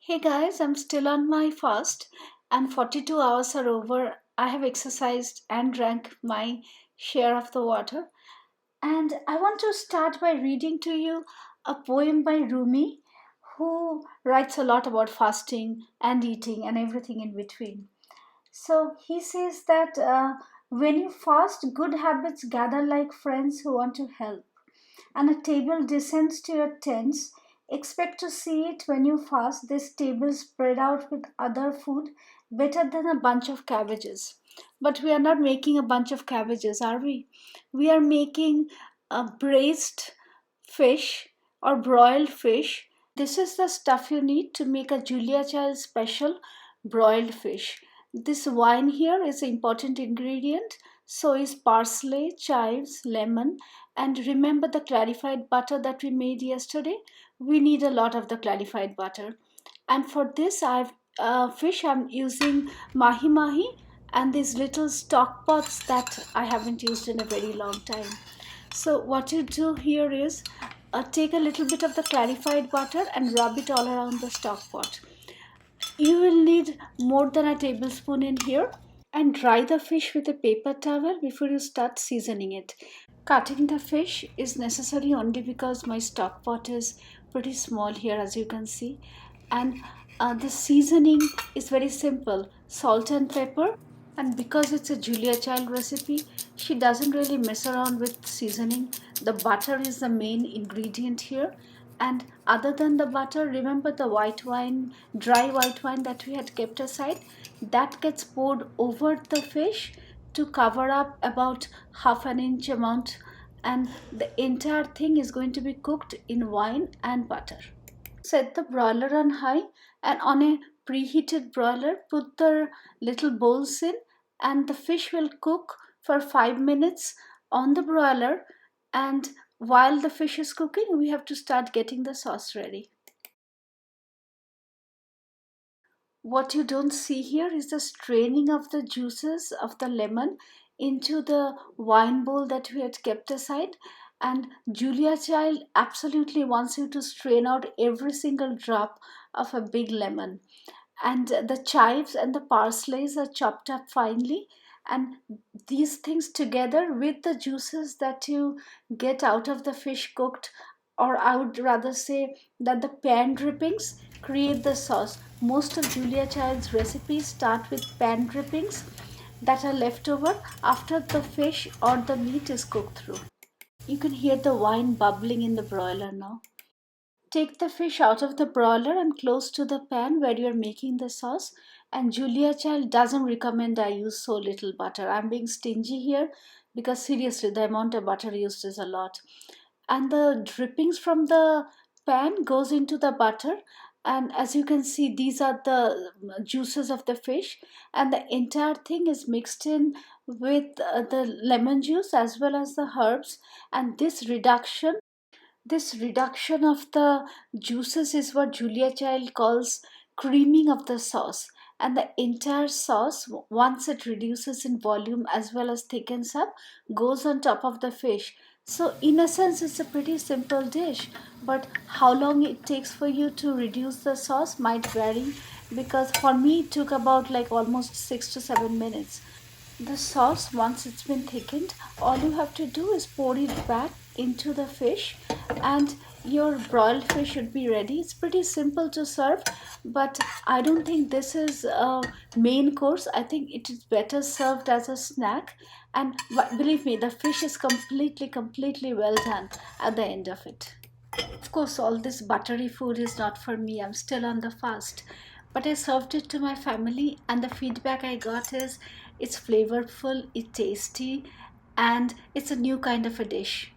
Hey guys, I'm still on my fast and 42 hours are over. I have exercised and drank my share of the water. And I want to start by reading to you a poem by Rumi, who writes a lot about fasting and eating and everything in between. So he says that when you fast, good habits gather like friends who want to help, and a table descends to your tents. Expect to see it when you fast. This table spread out with other food, better than a bunch of cabbages. But we are not making a bunch of cabbages, are we? We are making a braised fish or broiled fish. This is the stuff you need to make a Julia Child special broiled fish. This wine here is an important ingredient. So is parsley, chives, lemon, and remember the clarified butter that we made yesterday? We need a lot of the clarified butter. And for this, I'm using mahi and these little stock pots that I haven't used in a very long time. So what you do here is take a little bit of the clarified butter and rub it all around the stock pot. You will need more than a tablespoon in here, and dry the fish with a paper towel before you start seasoning it. Cutting the fish is necessary only because my stock pot is pretty small here, as you can see. And the seasoning is very simple: salt and pepper. And because it's a Julia Child recipe, she doesn't really mess around with seasoning. The butter is the main ingredient here. And other than the butter, remember the white wine, dry white wine that we had kept aside? That gets poured over the fish to cover up about half an inch amount, and the entire thing is going to be cooked in wine and butter. Set the broiler on high, and on a preheated broiler put the little bowls in, and the fish will cook for 5 minutes on the broiler. And while the fish is cooking, we have to start getting the sauce ready. What you don't see here is the straining of the juices of the lemon into the wine bowl that we had kept aside. And Julia Child absolutely wants you to strain out every single drop of a big lemon. And the chives and the parsleys are chopped up finely. And these things together with the juices that you get out of the fish cooked, or I would rather say that the pan drippings create the sauce. Most of Julia Child's recipes start with pan drippings that are left over after the fish or the meat is cooked through. You can hear the wine bubbling in the broiler now. Take the fish out of the broiler and close to the pan where you're making the sauce. And Julia Child doesn't recommend I use so little butter. I'm being stingy here because seriously, the amount of butter used is a lot. And the drippings from the pan goes into the butter, and as you can see, these are the juices of the fish, and the entire thing is mixed in with the lemon juice as well as the herbs. And this reduction of the juices is what Julia Child calls creaming of the sauce. And the entire sauce, once it reduces in volume as well as thickens up, goes on top of the fish. So, in a sense, it's a pretty simple dish, but how long it takes for you to reduce the sauce might vary, because for me it took about like almost 6 to 7 minutes. The sauce, once it's been thickened, all you have to do is pour it back into the fish, and your broiled fish should be ready. It's pretty simple to serve, but I don't think this is a main course. I think it is better served as a snack. And believe me, the fish is completely well done at the end of it. Of course, all this buttery food is not for me. I'm still on the fast. But I served it to my family, and the feedback I got is it's flavorful, it's tasty, and it's a new kind of a dish.